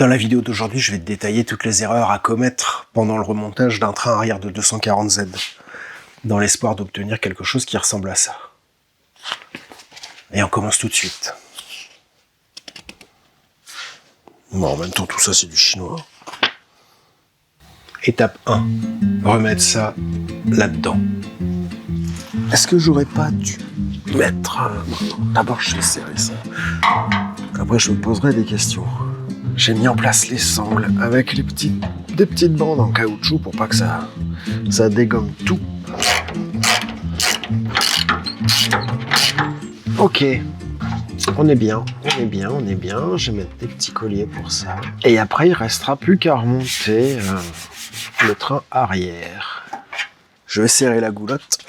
Dans la vidéo d'aujourd'hui, je vais te détailler toutes les erreurs à commettre pendant le remontage d'un train arrière de 240Z, dans l'espoir d'obtenir quelque chose qui ressemble à ça. Et on commence tout de suite. Bon, en même temps, tout ça, c'est du chinois. Étape 1. Remettre ça là-dedans. Est-ce que j'aurais pas dû mettre... D'abord, je vais serrer ça. Après, je me poserai des questions. J'ai mis en place les sangles avec des petites bandes en caoutchouc pour pas que ça dégomme tout. Ok, on est bien. Je vais mettre des petits colliers pour ça. Et après, il restera plus qu'à remonter le train arrière. Je vais serrer la goulotte.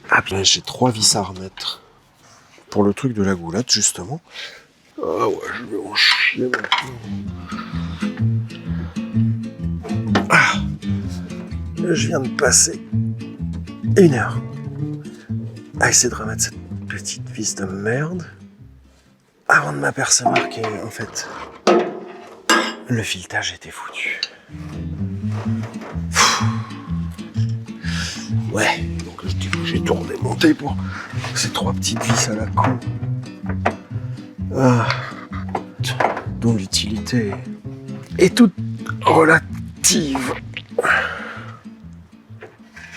Ah bien, j'ai 3 vis à remettre. Pour le truc de la goulotte, justement. Ah ouais, je vais en chier maintenant. Ah, je viens de passer 1 heure à essayer de remettre cette petite vis de merde avant de m'apercevoir que, en fait, le filetage était foutu. Ouais, donc j'ai tout redémonté pour ces 3 petites vis à la con. Ah, dont l'utilité est toute relative.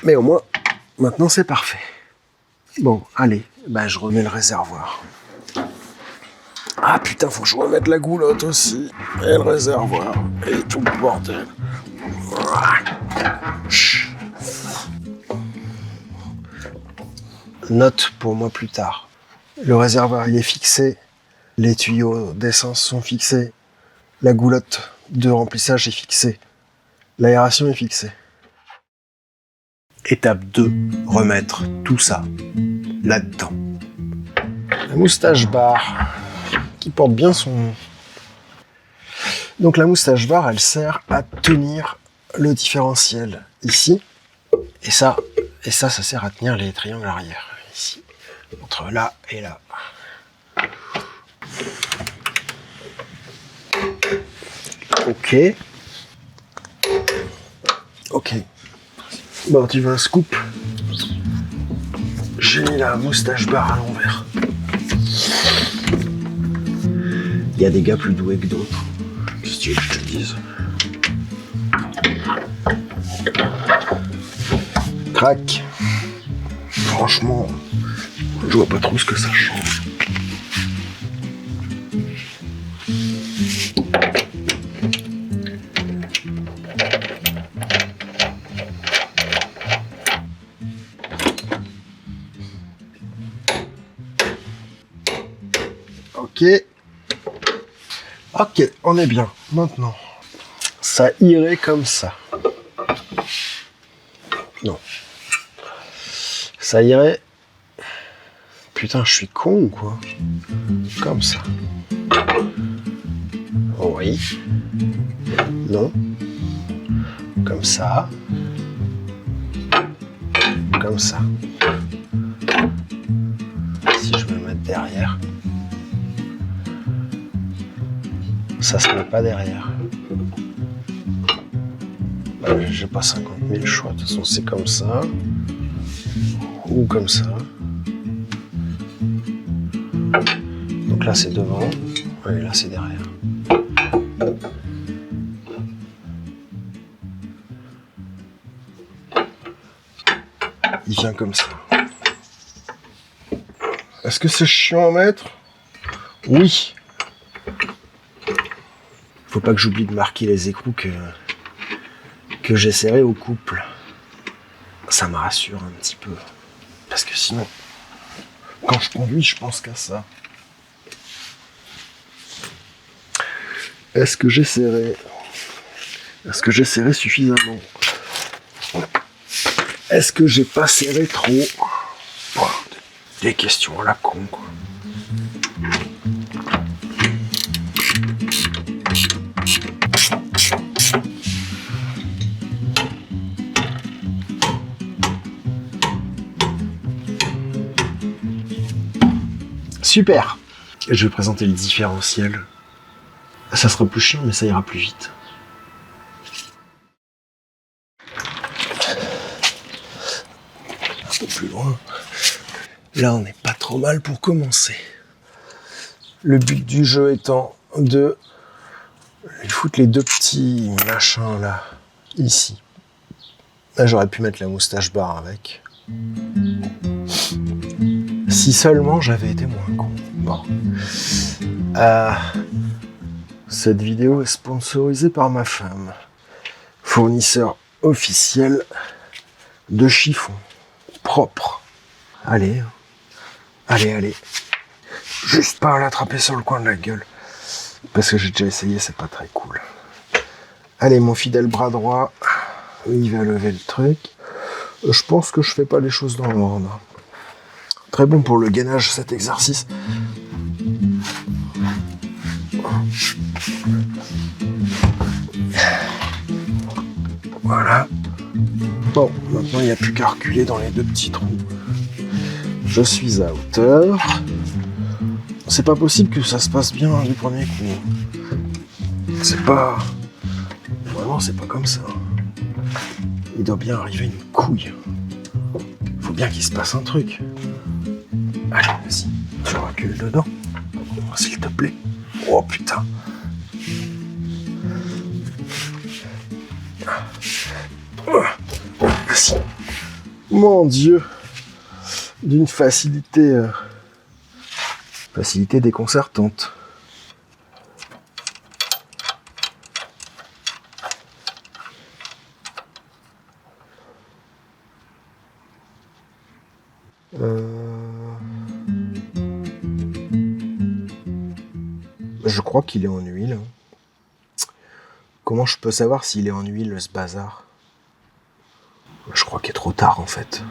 Mais au moins, maintenant c'est parfait. Bon, allez, je remets le réservoir. Ah putain, faut que je remette la goulotte aussi. Et le réservoir. Et tout le bordel. Note pour moi plus tard. Le réservoir il est fixé. Les tuyaux d'essence sont fixés. La goulotte de remplissage est fixée. L'aération est fixée. Étape 2. Remettre tout ça là-dedans. La moustache bar qui porte bien son nom. Donc la moustache bar, elle sert à tenir le différentiel ici. Et ça sert à tenir les triangles arrière. Ici. Entre là et là. Ok. Bon, tu veux un scoop? J'ai mis la moustache bar à l'envers. Il y a des gars plus doués que d'autres. Qu'est-ce que tu veux que je te dise? Crac. Franchement, je vois pas trop ce que ça change. Ok, on est bien. Maintenant, ça irait comme ça. Non. Ça irait... Putain, je suis con ou quoi? Comme ça. Oui. Non. Comme ça. Comme ça. Si je veux mettre derrière... Ça se met pas derrière. J'ai pas 50 000 choix. De toute façon, c'est comme ça. Ou comme ça. Donc là, c'est devant. Et là, c'est derrière. Il vient comme ça. Est-ce que c'est chiant à mettre? Oui. Faut pas que j'oublie de marquer les écrous que j'ai serrés au couple. Ça me rassure un petit peu. Parce que sinon, quand je conduis, je pense qu'à ça. Est-ce que j'ai serré suffisamment? Est-ce que j'ai pas serré trop? Bon, des questions à la con, quoi. Super. Je vais présenter le différentiel Ça sera plus chiant, mais ça ira plus vite. Un peu plus loin. Là, on n'est pas trop mal pour commencer. Le but du jeu étant de foutre les deux petits machins là, ici. Là, j'aurais pu mettre la moustache bar avec. Si seulement j'avais été moins con. Bon. Cette vidéo est sponsorisée par ma femme, fournisseur officiel de chiffon propre. Allez, allez. Juste pas à l'attraper sur le coin de la gueule. Parce que j'ai déjà essayé, c'est pas très cool. Allez, mon fidèle bras droit, il va lever le truc. Je pense que je fais pas les choses dans l'ordre. Très bon pour le gainage, cet exercice. Voilà. Bon, maintenant il n'y a plus qu'à reculer dans les deux petits trous. Je suis à hauteur. C'est pas possible que ça se passe bien du premier coup. C'est pas... Vraiment, c'est pas comme ça. Il doit bien arriver une couille. Faut bien qu'il se passe un truc. Allez, vas-y, tu recules dedans. S'il te plaît. Oh putain. Vas-y. Mon Dieu. D'une facilité... Facilité déconcertante. Je crois qu'il est en huile. Comment je peux savoir s'il est en huile, ce bazar? Je crois qu'il est trop tard, en fait.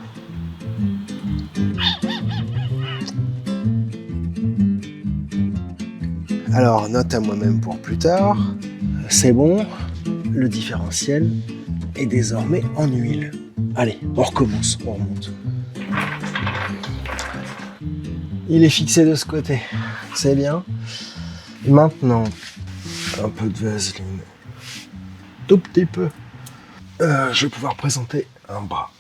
Alors, note à moi-même pour plus tard. C'est bon, le différentiel est désormais en huile. Allez, on recommence, on remonte. Il est fixé de ce côté, c'est bien. Maintenant, un peu de vaseline. Tout petit peu. Je vais pouvoir présenter un bras.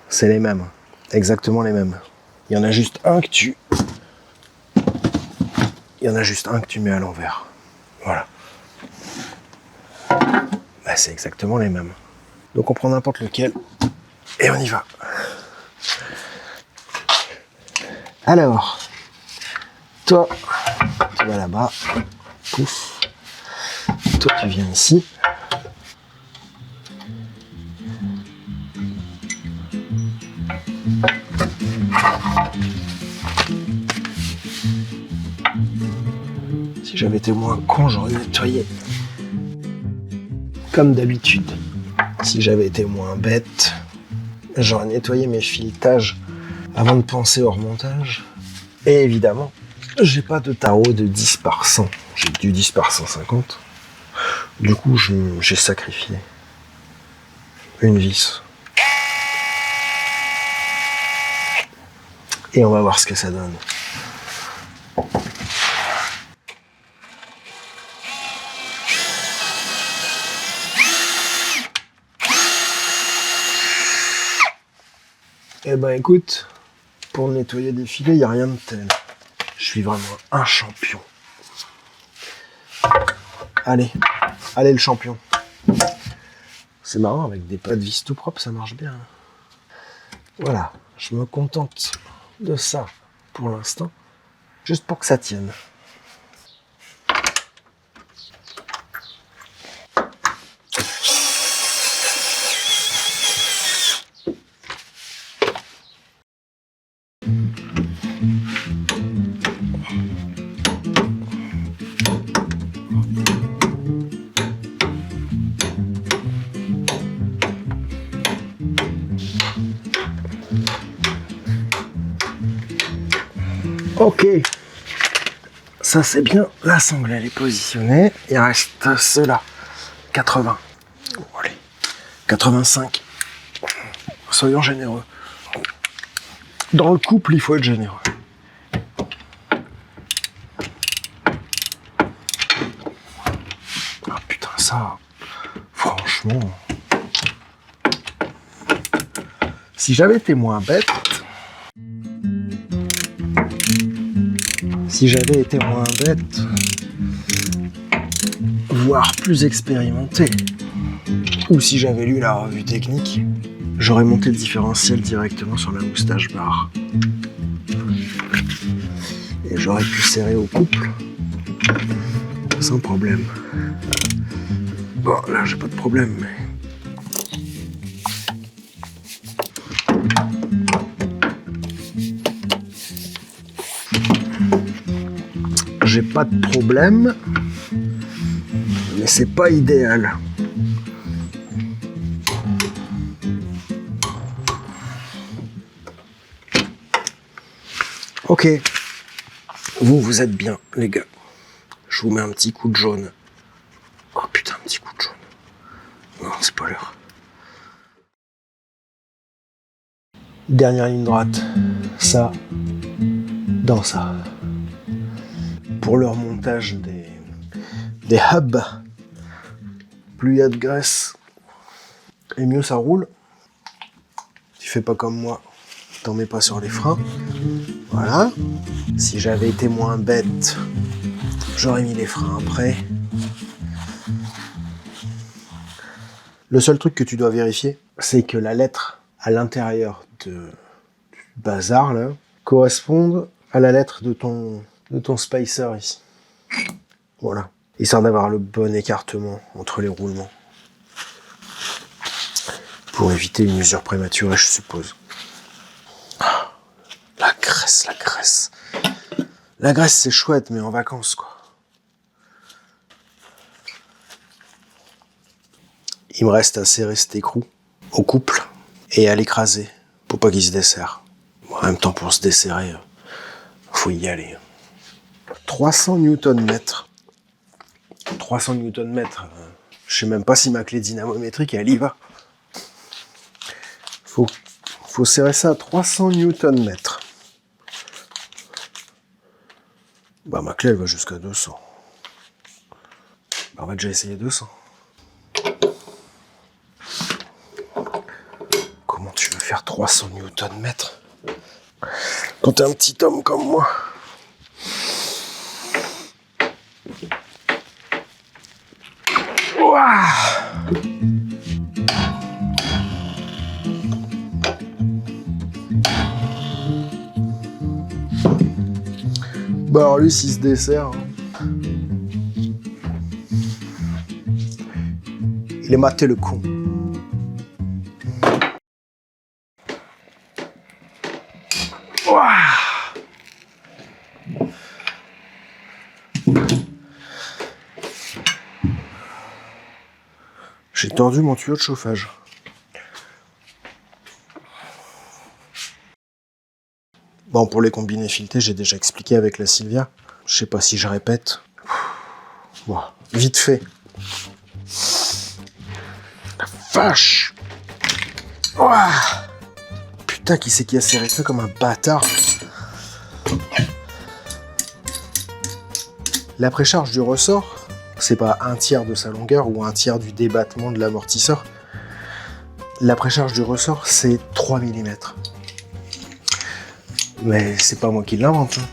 C'est les mêmes, exactement les mêmes. Il y en a juste un que tu... Il y en a juste un que tu mets à l'envers. Voilà. Bah, c'est exactement les mêmes. Donc on prend n'importe lequel et on y va. Alors, toi, tu vas là-bas. Pouf. Toi, tu viens ici. Si j'avais été moins con, j'aurais nettoyé. Comme d'habitude. Si j'avais été moins bête, j'aurais nettoyé mes filetages avant de penser au remontage. Et évidemment, j'ai pas de tarot de 10 par 100. J'ai du 10 par 150. Du coup, j'ai sacrifié une vis. Et on va voir ce que ça donne. Eh ben écoute, pour nettoyer des filets, il n'y a rien de tel. Je suis vraiment un champion. Allez le champion. C'est marrant, avec des pas de vis tout propres, ça marche bien. Voilà, je me contente de ça pour l'instant, juste pour que ça tienne. Ok, ça c'est bien, la sangle elle est positionnée, il reste cela, 80, bon, allez, 85, soyons généreux. Dans le couple, il faut être généreux. franchement, si j'avais été moins bête, voire plus expérimenté, ou si j'avais lu la revue technique, j'aurais monté le différentiel directement sur la moustache bar. Et j'aurais pu serrer au couple sans problème. Bon, là j'ai pas de problème, mais... J'ai pas de problème, mais c'est pas idéal. Ok, vous êtes bien, les gars. Je vous mets un petit coup de jaune. Oh putain, un petit coup de jaune. Non, c'est pas l'heure. Dernière ligne droite. Ça, dans ça. Pour le remontage des hubs, plus il y a de graisse, et mieux ça roule. Tu fais pas comme moi, t'en mets pas sur les freins. Voilà. Si j'avais été moins bête, j'aurais mis les freins après. Le seul truc que tu dois vérifier, c'est que la lettre à l'intérieur du bazar là corresponde à la lettre de ton spacer ici. Voilà. Histoire d'avoir le bon écartement entre les roulements. Pour éviter une usure prématurée, je suppose. La graisse. La graisse, c'est chouette, mais en vacances, quoi. Il me reste à serrer cet écrou au couple et à l'écraser pour pas qu'il se desserre. Bon, en même temps, pour se desserrer, faut y aller. 300 Nm. 300 Nm. Je sais même pas si ma clé dynamométrique, elle y va. Faut serrer ça à 300 Nm. Bah, ma clé, elle va jusqu'à 200. Bah, on va déjà essayer 200. Comment tu veux faire 300 Nm quand t'es un petit homme comme moi? Ouah. Bah alors lui, s'il se dessert, il est maté le con. Ouah. J'ai tordu mon tuyau de chauffage. Bon, pour les combinés filetés, j'ai déjà expliqué avec la Silvia. Je sais pas si je répète. Bon, vite fait. La vache! Ouah. Putain, qui c'est qui a serré ça comme un bâtard? La précharge du ressort, c'est pas un tiers de sa longueur ou un tiers du débattement de l'amortisseur. La précharge du ressort, c'est 3 mm. Mais c'est pas moi qui l'invente. Hein.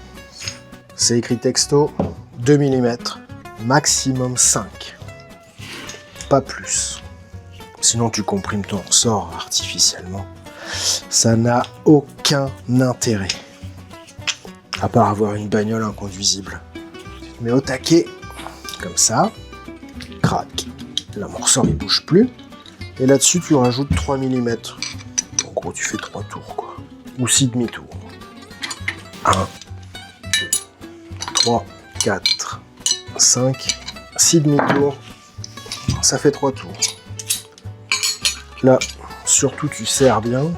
C'est écrit texto 2 mm, maximum 5. Pas plus. Sinon tu comprimes ton ressort artificiellement. Ça n'a aucun intérêt. À part avoir une bagnole inconduisible. Tu te mets au taquet, comme ça, crac. Là mon ressort il bouge plus. Et là-dessus tu rajoutes 3 mm. En gros tu fais 3 tours quoi. Ou 6 demi-tours. 1, 2, 3, 4, 5, 6 demi-tours. Ça fait 3 tours. Là, surtout tu serres bien.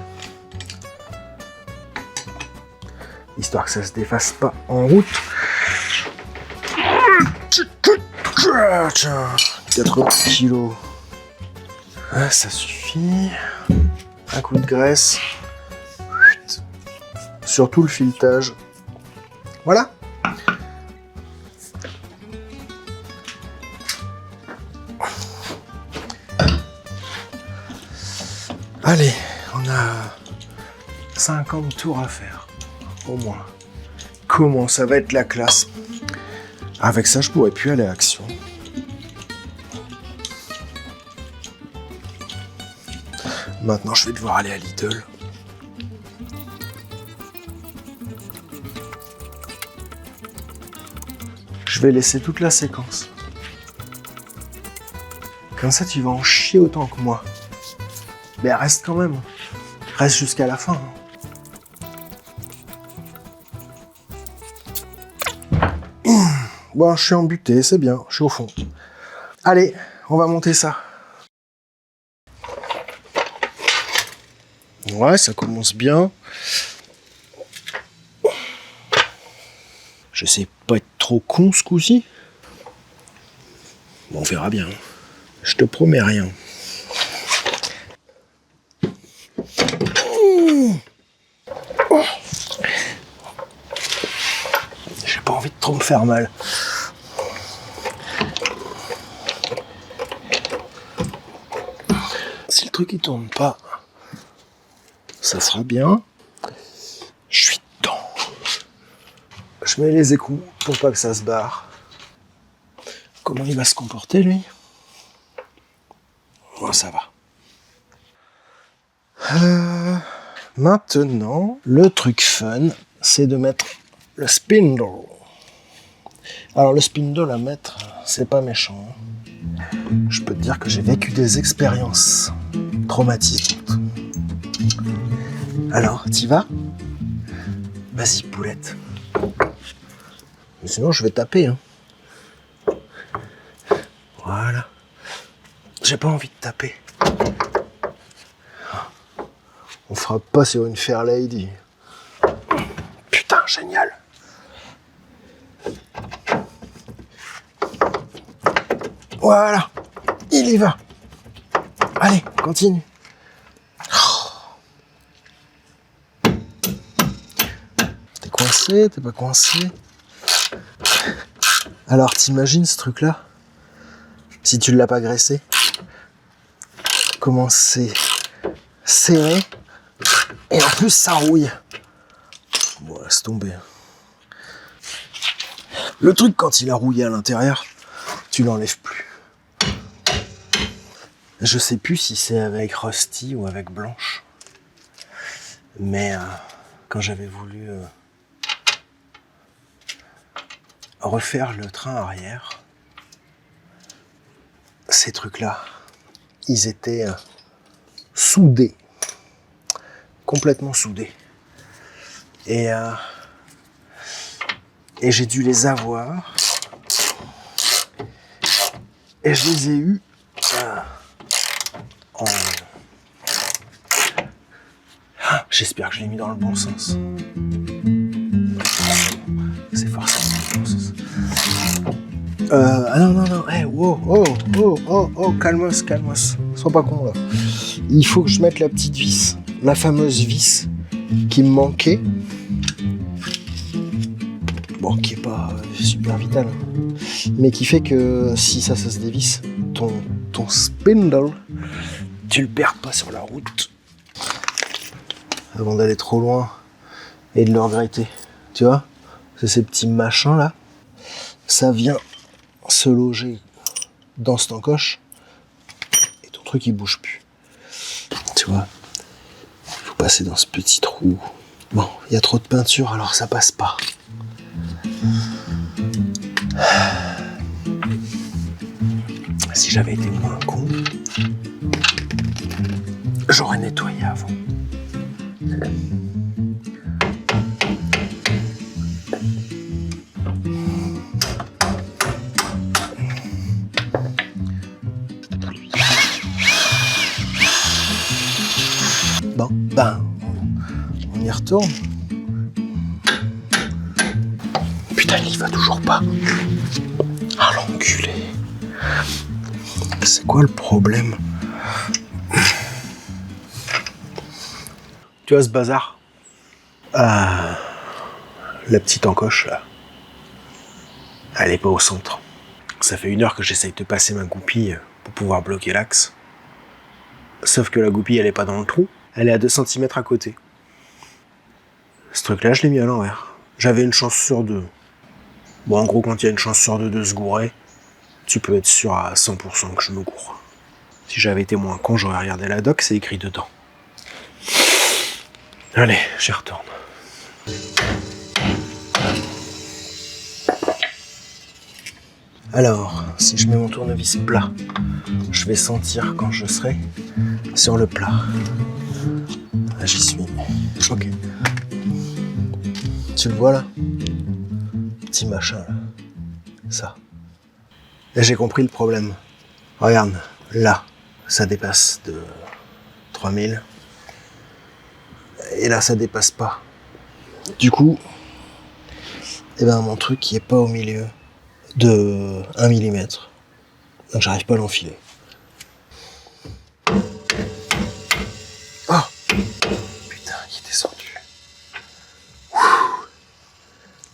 Histoire que ça se défasse pas en route. Tiens, 80 kilos. Ah, ça suffit. Un coup de graisse. Surtout le filetage. Voilà. Allez, on a 50 tours à faire, au moins. Comment ça va être la classe? Avec ça, je pourrais plus aller à Action. Maintenant, je vais devoir aller à Lidl. Je vais laisser toute la séquence. Comme ça, tu vas en chier autant que moi. Mais reste quand même. Reste jusqu'à la fin. Bon, je suis embuté, c'est bien, je suis au fond. Allez, on va monter ça. Ouais, ça commence bien. Je sais pas être trop con ce coup-ci. Bon, on verra bien. Je te promets rien. J'ai pas envie de trop me faire mal. Si le truc il tourne pas, ça sera bien. Je suis dedans. Je mets les écrous pour pas que ça se barre. Comment il va se comporter lui? Bon, ça va. Maintenant, le truc fun, c'est de mettre le spindle. Alors le spindle à mettre, c'est pas méchant. Je peux te dire que j'ai vécu des expériences traumatisantes. Alors, t'y vas? Vas-y, poulette. Mais sinon, je vais taper. Hein. Voilà. J'ai pas envie de taper. On frappe pas sur une fair lady. Putain, génial. Voilà. Il y va. Allez, continue. T'es coincé, t'es pas coincé? Alors, t'imagines ce truc-là? Si tu l'as pas graissé? Comment c'est serré? Et en plus, ça rouille. Bon, laisse tomber. Le truc, quand il a rouillé à l'intérieur, tu l'enlèves plus. Je sais plus si c'est avec Rusty ou avec Blanche. Mais quand j'avais voulu refaire le train arrière, ces trucs-là, ils étaient soudés. Complètement soudés. Et j'ai dû les avoir. Et je les ai eus en... J'espère que je l'ai mis dans le bon sens. C'est forcément dans le bon sens. Ah non, hey, wow, calmos. Sois pas con là. Il faut que je mette la petite vis. La fameuse vis qui me manquait. Bon, qui est pas super vital. Hein. Mais qui fait que si ça se dévisse, ton spindle, tu le perds pas sur la route. Avant d'aller trop loin et de le regretter. Tu vois? C'est ces petits machins là. Ça vient se loger dans cette encoche et ton truc il bouge plus. Tu vois? Il faut passer dans ce petit trou. Bon, il y a trop de peinture alors ça passe pas. Si j'avais été moins con, j'aurais nettoyé avant. Bon, on y retourne. Putain, il y va toujours pas. Ah, l'enculé. C'est quoi le problème? Tu vois ce bazar? La petite encoche, là. Elle est pas au centre. Ça fait 1 heure que j'essaye de passer ma goupille pour pouvoir bloquer l'axe. Sauf que la goupille, elle est pas dans le trou, elle est à 2 cm à côté. Ce truc-là, je l'ai mis à l'envers. J'avais une chance sur 2. Bon, en gros, quand il y a une chance sur 2 de se gourer, tu peux être sûr à 100% que je me gourre. Si j'avais été moins con, j'aurais regardé la doc, c'est écrit dedans. Allez, j'y retourne. Alors, si je mets mon tournevis plat, je vais sentir quand je serai sur le plat. Là, j'y suis. Ok. Tu le vois là? Petit machin là. Ça. Et j'ai compris le problème. Regarde, là, ça dépasse de 3000. Et là, ça dépasse pas. Du coup, eh ben, mon truc qui est pas au milieu de 1 mm. Donc j'arrive pas à l'enfiler. Oh putain, il est descendu. Ouh.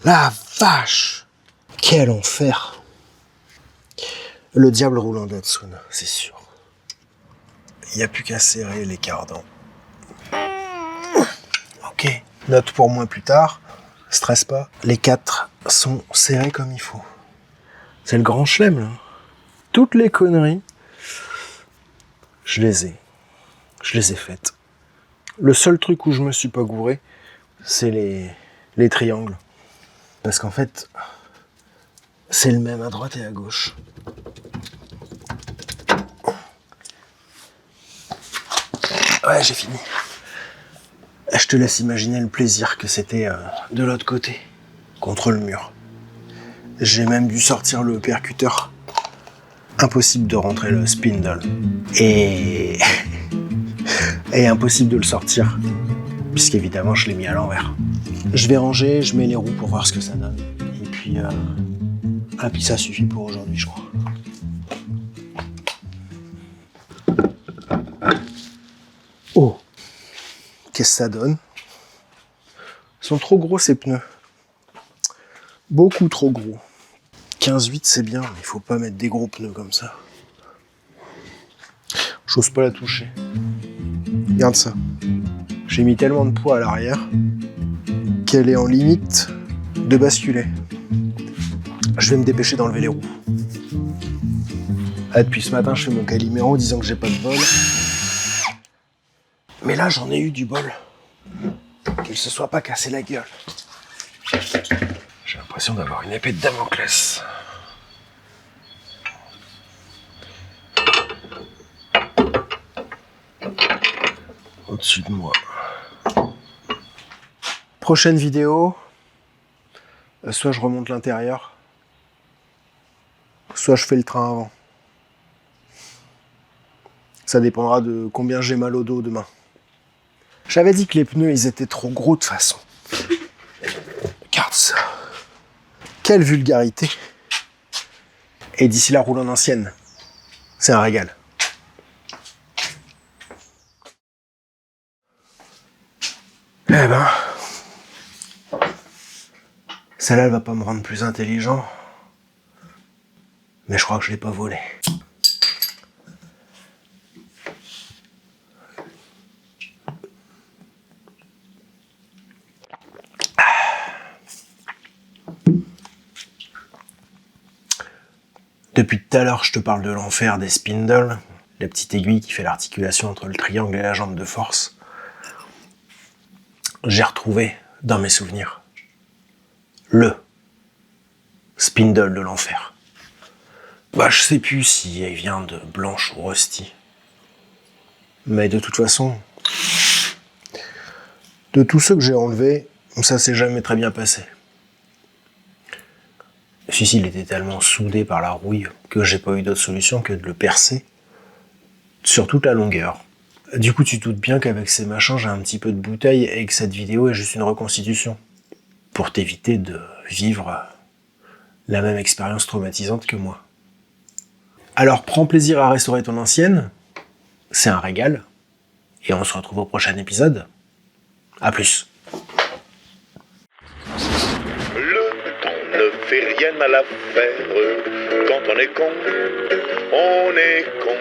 La vache! Quel enfer! Le diable roule en Datsun, c'est sûr. Il n'y a plus qu'à serrer les cardans. Ok, note pour moi plus tard. Stresse pas. Les 4 sont serrés comme il faut. C'est le grand chelem, là. Toutes les conneries, je les ai faites. Le seul truc où je me suis pas gouré, c'est les triangles. Parce qu'en fait, c'est le même à droite et à gauche. Ouais, j'ai fini. Je te laisse imaginer le plaisir que c'était de l'autre côté, contre le mur. J'ai même dû sortir le percuteur. Impossible de rentrer le spindle. Et impossible de le sortir, puisqu'évidemment je l'ai mis à l'envers. Je vais ranger, je mets les roues pour voir ce que ça donne. Et puis ça suffit pour aujourd'hui, je crois. Oh, qu'est-ce que ça donne? Ils sont trop gros ces pneus. Beaucoup trop gros. 15,8 c'est bien, mais il faut pas mettre des gros pneus comme ça. J'ose pas la toucher. Regarde ça. J'ai mis tellement de poids à l'arrière qu'elle est en limite de basculer. Je vais me dépêcher d'enlever les roues. Ah, depuis ce matin, je fais mon Calimero disant que j'ai pas de bol. Mais là, j'en ai eu du bol. Qu'il se soit pas cassé la gueule. J'ai l'impression d'avoir une épée de Damoclès. Au-dessus de moi. Prochaine vidéo, soit je remonte l'intérieur, soit je fais le train avant. Ça dépendra de combien j'ai mal au dos demain. J'avais dit que les pneus, ils étaient trop gros de toute façon. Regarde ça. Quelle vulgarité. Et d'ici là, roule en ancienne. C'est un régal. Eh ben... Celle-là, elle va pas me rendre plus intelligent. Mais je crois que je l'ai pas volée. Depuis tout à l'heure, je te parle de l'enfer des spindles, la petite aiguille qui fait l'articulation entre le triangle et la jambe de force. J'ai retrouvé, dans mes souvenirs, le spindle de l'enfer. Bah, je sais plus si elle vient de Blanche ou Rusty. Mais de toute façon, de tous ceux que j'ai enlevés, ça s'est jamais très bien passé. Celui-ci, il était tellement soudé par la rouille que j'ai pas eu d'autre solution que de le percer sur toute la longueur. Du coup, tu te doutes bien qu'avec ces machins, j'ai un petit peu de bouteille et que cette vidéo est juste une reconstitution. Pour t'éviter de vivre la même expérience traumatisante que moi. Alors, prends plaisir à restaurer ton ancienne. C'est un régal. Et on se retrouve au prochain épisode. À plus. Ne fait rien à l'affaire. Quand on est con, on est con.